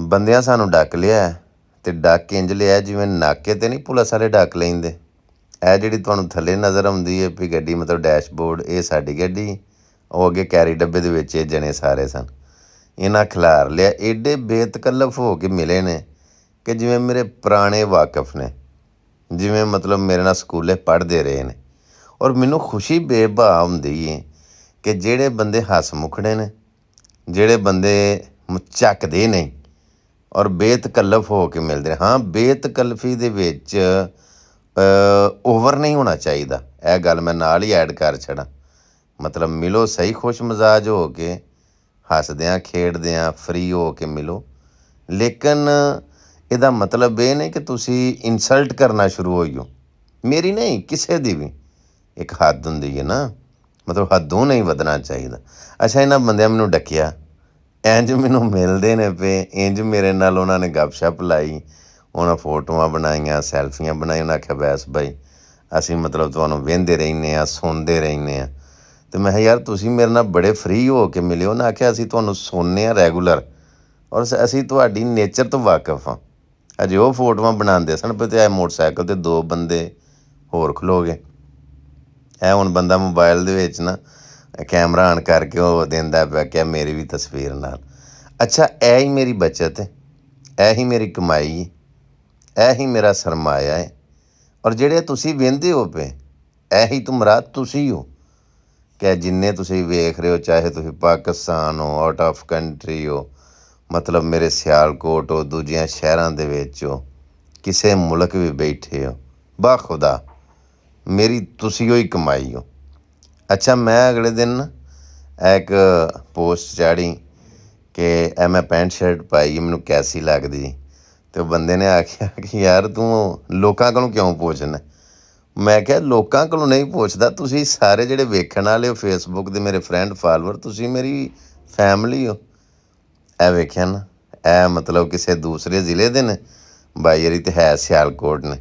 ਬੰਦਿਆਂ ਸਾਨੂੰ ਡੱਕ ਲਿਆ ਤੇ ਡੱਕ ਇੰਜ ਲਿਆ ਜਿਵੇਂ ਨਾਕੇ ਤੇ ਨਹੀਂ ਪੁਲਿਸ ਵਾਲੇ ਡੱਕ ਲੈਂਦੇ। ਇਹ ਜਿਹੜੀ ਤੁਹਾਨੂੰ ਥੱਲੇ ਨਜ਼ਰ ਆਉਂਦੀ ਹੈ ਵੀ ਗੱਡੀ ਮਤਲਬ ਡੈਸ਼ਬੋਰਡ, ਇਹ ਸਾਡੀ ਗੱਡੀ, ਉਹ ਅੱਗੇ ਕੈਰੀ ਡੱਬੇ ਦੇ ਵਿੱਚ ਇਹ ਜਣੇ ਸਾਰੇ ਸਨ। ਇਹਨਾਂ ਖਿਲਾਰ ਲਿਆ, ਏਡੇ ਬੇਤਕੱਲਫ ਹੋ ਕੇ ਮਿਲੇ ਨੇ ਕਿ ਜਿਵੇਂ ਮੇਰੇ ਪੁਰਾਣੇ ਵਾਕਫ ਨੇ, ਜਿਵੇਂ ਮਤਲਬ ਮੇਰੇ ਨਾਲ ਸਕੂਲੇ ਪੜ੍ਹਦੇ ਰਹੇ ਨੇ। ਔਰ ਮੈਨੂੰ ਖੁਸ਼ੀ ਬੇਭਾਅ ਹੁੰਦੀ ਹੈ ਕਿ ਜਿਹੜੇ ਬੰਦੇ ਹੱਸ ਮੁਖੜੇ ਨੇ, ਜਿਹੜੇ ਬੰਦੇ ਚੱਕਦੇ ਨਹੀਂ ਔਰ ਬੇਤਕੱਲਫ ਹੋ ਕੇ ਮਿਲਦੇ ਨੇ। ਹਾਂ, ਬੇਤਕਲਫੀ ਦੇ ਵਿੱਚ ਓਵਰ ਨਹੀਂ ਹੋਣਾ ਚਾਹੀਦਾ, ਇਹ ਗੱਲ ਮੈਂ ਨਾਲ ਹੀ ਐਡ ਕਰ ਛੱਡਾਂ। ਮਤਲਬ ਮਿਲੋ ਸਹੀ, ਖੁਸ਼ ਮਜ਼ਾਜ ਹੋ ਕੇ, ਹੱਸਦਿਆਂ ਖੇਡਦਿਆਂ ਫਰੀ ਹੋ ਕੇ ਮਿਲੋ। ਲੇਕਿਨ ਇਹਦਾ ਮਤਲਬ ਇਹ ਨਹੀਂ ਕਿ ਤੁਸੀਂ ਇਨਸਲਟ ਕਰਨਾ ਸ਼ੁਰੂ ਹੋ ਜਾਓ। ਮੇਰੀ ਨਹੀਂ, ਕਿਸੇ ਦੀ ਵੀ ਇੱਕ ਹੱਦ ਹੁੰਦੀ ਹੈ ਨਾ, ਮਤਲਬ ਹੱਦੋਂ ਨਹੀਂ ਵਧਣਾ ਚਾਹੀਦਾ। ਅੱਛਾ, ਇਹਨਾਂ ਬੰਦਿਆਂ ਮੈਨੂੰ ਡੱਕਿਆ, ਇੰਝ ਮੈਨੂੰ ਮਿਲਦੇ ਨੇ ਪਏ, ਇੰਝ ਮੇਰੇ ਨਾਲ ਉਹਨਾਂ ਨੇ ਗੱਪਸ਼ਪ ਲਾਈ, ਉਹਨਾਂ ਫੋਟੋਆਂ ਬਣਾਈਆਂ, ਸੈਲਫੀਆਂ ਬਣਾਈਆਂ। ਉਹਨਾਂ ਆਖਿਆ ਬੈਸ ਬਾਈ ਅਸੀਂ ਮਤਲਬ ਤੁਹਾਨੂੰ ਵਹਿੰਦੇ ਰਹਿੰਦੇ ਹਾਂ, ਸੁਣਦੇ ਰਹਿੰਦੇ ਹਾਂ। ਅਤੇ ਮੈਂ ਕਿਹਾ ਯਾਰ ਤੁਸੀਂ ਮੇਰੇ ਨਾਲ ਬੜੇ ਫਰੀ ਹੋ ਕੇ ਮਿਲੇ ਹੋ। ਉਹਨਾਂ ਆਖਿਆ ਅਸੀਂ ਤੁਹਾਨੂੰ ਸੁਣਦੇ ਹਾਂ ਰੈਗੂਲਰ, ਔਰ ਅਸੀਂ ਤੁਹਾਡੀ ਨੇਚਰ ਤੋਂ ਵਾਕਫ ਹਾਂ। ਅਜੇ ਉਹ ਫੋਟੋਆਂ ਬਣਾਉਂਦੇ ਸਨ ਤੇ ਇਹ ਮੋਟਰਸਾਈਕਲ 'ਤੇ 2 ਬੰਦੇ ਹੋਰ ਖਲੋ ਗਏ। ਇਹ ਹੁਣ ਬੰਦਾ ਮੋਬਾਇਲ ਦੇ ਵਿੱਚ ਨਾ ਕੈਮਰਾ ਆਨ ਕਰਕੇ ਉਹ ਦਿੰਦਾ ਪਿਆ ਕਿ ਮੇਰੀ ਵੀ ਤਸਵੀਰ ਨਾਲ। ਅੱਛਾ, ਇਹ ਹੀ ਮੇਰੀ ਬੱਚਤ ਹੈ, ਇਹ ਹੀ ਮੇਰੀ ਕਮਾਈ ਹੈ, ਇਹ ਹੀ ਮੇਰਾ ਸਰਮਾਇਆ ਹੈ। ਔਰ ਜਿਹੜੇ ਤੁਸੀਂ ਵਹਿੰਦੇ ਹੋ ਪਏ, ਇਹ ਹੀ ਤੁਮਰਾਦ ਤੁਸੀਂ ਹੋ ਕਿ ਜਿੰਨੇ ਤੁਸੀਂ ਵੇਖ ਰਹੇ ਹੋ, ਚਾਹੇ ਤੁਸੀਂ ਪਾਕਿਸਤਾਨ ਹੋ, ਆਊਟ ਆਫ ਕੰਟਰੀ ਹੋ, ਮਤਲਬ ਮੇਰੇ ਸਿਆਲਕੋਟ ਹੋ, ਦੂਜਿਆਂ ਸ਼ਹਿਰਾਂ ਦੇ ਵਿੱਚ ਹੋ, ਕਿਸੇ ਮੁਲਕ ਵੀ ਬੈਠੇ ਹੋ, ਬਾਖੁਦਾ ਮੇਰੀ ਤੁਸੀਂ ਹੀ ਕਮਾਈ ਹੋ। ਅੱਛਾ, ਮੈਂ ਅਗਲੇ ਦਿਨ ਇੱਕ ਪੋਸਟ ਚਾੜੀ ਕਿ ਇਹ ਮੈਂ ਪੈਂਟ ਸ਼ਰਟ ਪਾਈ, ਮੈਨੂੰ ਕੈਸੀ ਲੱਗਦੀ। ਅਤੇ ਉਹ ਬੰਦੇ ਨੇ ਆਖਿਆ ਕਿ ਯਾਰ ਤੂੰ ਲੋਕਾਂ ਕੋਲੋਂ ਕਿਉਂ ਪੁੱਛਣਾ। ਮੈਂ ਕਿਹਾ ਲੋਕਾਂ ਕੋਲੋਂ ਨਹੀਂ ਪੁੱਛਦਾ, ਤੁਸੀਂ ਸਾਰੇ ਜਿਹੜੇ ਵੇਖਣ ਵਾਲੇ ਹੋ ਫੇਸਬੁੱਕ ਦੇ ਮੇਰੇ ਫਰੈਂਡ ਫਾਲੋਅਰ, ਤੁਸੀਂ ਮੇਰੀ ਫੈਮਿਲੀ ਹੋ। ਇਹ ਵੇਖਿਆ ਨਾ, ਇਹ ਮਤਲਬ ਕਿਸੇ ਦੂਸਰੇ ਜ਼ਿਲ੍ਹੇ ਦੇ ਨੇ, ਬਾਈ ਯਾਰੀ ਤਾਂ ਹੈ ਸਿਆਲਕੋਟ ਨੇ।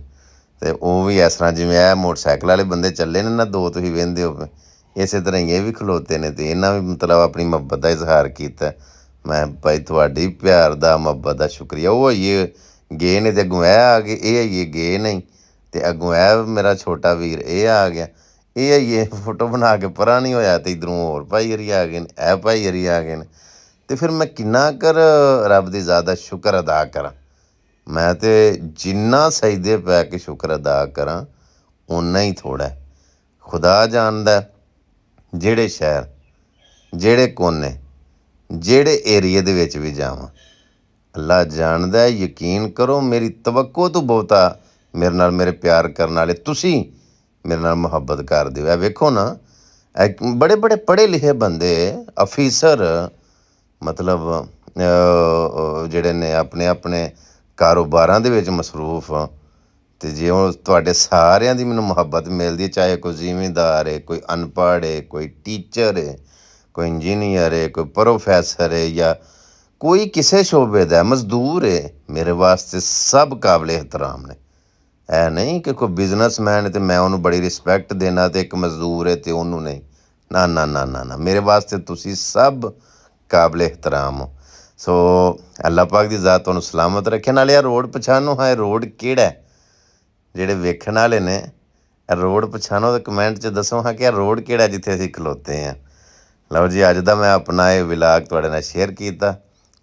ਅਤੇ ਉਹ ਵੀ ਇਸ ਤਰ੍ਹਾਂ ਜਿਵੇਂ ਇਹ ਮੋਟਰਸਾਈਕਲ ਵਾਲੇ ਬੰਦੇ ਚੱਲੇ ਨੇ ਨਾ 2 ਤੁਸੀਂ ਵਹਿੰਦੇ ਹੋ, ਇਸੇ ਤਰ੍ਹਾਂ ਹੀ ਇਹ ਵੀ ਖਲੋਤੇ ਨੇ। ਅਤੇ ਇਹਨਾਂ ਵੀ ਮਤਲਬ ਆਪਣੀ ਮੁਹੱਬਤ ਦਾ ਇਜ਼ਹਾਰ ਕੀਤਾ। ਮੈਂ ਭਾਈ ਤੁਹਾਡੀ ਪਿਆਰ ਦਾ, ਮੁਹੱਬਤ ਦਾ ਸ਼ੁਕਰੀਆ। ਉਹ ਆਈਏ ਗਏ ਨੇ ਅਤੇ ਅੱਗੋਂ ਇਹ ਆ ਗਏ, ਇਹ ਆਈਏ ਗਏ ਨਹੀਂ ਅਤੇ ਅੱਗੋਂ ਇਹ ਮੇਰਾ ਛੋਟਾ ਵੀਰ ਇਹ ਆ ਗਿਆ, ਇਹ ਆਈਏ ਫੋਟੋ ਬਣਾ ਕੇ ਪਰਾਂ ਨਹੀਂ ਹੋਇਆ ਅਤੇ ਇੱਧਰੋਂ ਹੋਰ ਭਾਈ ਹਰੀ ਆ ਗਏ ਨੇ, ਇਹ ਭਾਈ ਹਰੀ ਆ ਗਏ ਨੇ। ਅਤੇ ਫਿਰ ਮੈਂ ਕਿੰਨਾ ਕਰ ਰੱਬ ਦੀ ਜ਼ਿਆਦਾ ਸ਼ੁਕਰ ਅਦਾ ਕਰਾਂ। ਮੈਂ ਤਾਂ ਜਿੰਨਾ ਸਜਦੇ ਪੈ ਕੇ ਸ਼ੁਕਰ ਅਦਾ ਕਰਾਂ ਓਨਾ ਹੀ ਥੋੜ੍ਹਾ। ਖੁਦਾ ਜਾਣਦਾ ਜਿਹੜੇ ਸ਼ਹਿਰ, ਜਿਹੜੇ ਕੋਨੇ, ਜਿਹੜੇ ਏਰੀਏ ਦੇ ਵਿੱਚ ਵੀ ਜਾਵਾਂ, ਅੱਲਾ ਜਾਣਦਾ। ਯਕੀਨ ਕਰੋ ਮੇਰੀ ਤਵੱਕੋ ਤੋਂ ਬਹੁਤਾ ਮੇਰੇ ਨਾਲ ਮੇਰੇ ਪਿਆਰ ਕਰਨ ਵਾਲੇ ਤੁਸੀਂ ਮੇਰੇ ਨਾਲ ਮੁਹੱਬਤ ਕਰਦੇ ਹੋ। ਇਹ ਵੇਖੋ ਨਾ, ਬੜੇ ਬੜੇ ਪੜ੍ਹੇ ਲਿਖੇ ਬੰਦੇ, ਅਫੀਸਰ, ਮਤਲਬ ਜਿਹੜੇ ਨੇ ਆਪਣੇ ਆਪਣੇ ਕਾਰੋਬਾਰਾਂ ਦੇ ਵਿੱਚ ਮਸਰੂਫ। ਅਤੇ ਜੇ ਉਹ ਤੁਹਾਡੇ ਸਾਰਿਆਂ ਦੀ ਮੈਨੂੰ ਮੁਹੱਬਤ ਮਿਲਦੀ ਹੈ, ਚਾਹੇ ਕੋਈ ਜ਼ਿਮੀਂਦਾਰ ਹੈ, ਕੋਈ ਅਨਪੜ੍ਹ ਹੈ, ਕੋਈ ਟੀਚਰ ਹੈ, ਕੋਈ ਇੰਜੀਨੀਅਰ ਹੈ, ਕੋਈ ਪ੍ਰੋਫੈਸਰ ਹੈ, ਜਾਂ ਕੋਈ ਕਿਸੇ ਸ਼ੋਬੇ ਦਾ ਮਜ਼ਦੂਰ ਹੈ, ਮੇਰੇ ਵਾਸਤੇ ਸਭ ਕਾਬਲੇ ਇਹਤਰਾਮ ਨੇ। ਇਹ ਨਹੀਂ ਕਿ ਕੋਈ ਬਿਜ਼ਨਸਮੈਨ ਹੈ ਅਤੇ ਮੈਂ ਉਹਨੂੰ ਬੜੀ ਰਿਸਪੈਕਟ ਦੇਣਾ ਅਤੇ ਇੱਕ ਮਜ਼ਦੂਰ ਹੈ ਅਤੇ ਉਹਨੂੰ ਨਹੀਂ। ਨਾ ਨਾ ਨਾ ਨਾ ਨਾ, ਮੇਰੇ ਵਾਸਤੇ ਤੁਸੀਂ ਸਭ ਕਾਬਲੇ ਇਹਤਰਾਮ ਹੋ। ਸੋ ਅੱਲਾ ਪਾਕ ਦੀ ਜ਼ਾਤ ਤੁਹਾਨੂੰ ਸਲਾਮਤ ਰੱਖੇ। ਨਾਲੇ ਇਹ ਰੋਡ ਪਛਾਣੋ, ਹਾਂ ਇਹ ਰੋਡ ਕਿਹੜਾ, ਜਿਹੜੇ ਵੇਖਣ ਵਾਲੇ ਨੇ ਇਹ ਰੋਡ ਪਛਾਣੋ ਅਤੇ ਕਮੈਂਟ 'ਚ ਦੱਸੋ ਹਾਂ ਕਿ ਇਹ ਰੋਡ ਕਿਹੜਾ ਜਿੱਥੇ ਅਸੀਂ ਖਲੋਤੇ ਹਾਂ। ਲਓ ਜੀ, ਅੱਜ ਦਾ ਮੈਂ ਆਪਣਾ ਇਹ ਵਿਲਾਗ ਤੁਹਾਡੇ ਨਾਲ ਸ਼ੇਅਰ ਕੀਤਾ।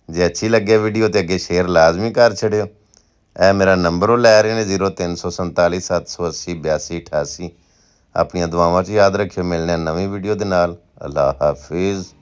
ਜੇ ਅੱਛੀ ਲੱਗੇ ਵੀਡੀਓ ਤਾਂ ਅੱਗੇ ਸ਼ੇਅਰ ਲਾਜ਼ਮੀ ਕਰ ਛੱਡਿਓ। ਇਹ ਮੇਰਾ ਨੰਬਰ ਉਹ ਲੈ ਰਹੇ ਨੇ 0347 780 82 88। ਆਪਣੀਆਂ ਦੁਆਵਾਂ 'ਚ ਯਾਦ ਰੱਖਿਓ। ਮਿਲਣੇ ਨਵੀਂ ਵੀਡੀਓ ਦੇ ਨਾਲ। ਅੱਲਾ ਹਾਫਿਜ਼।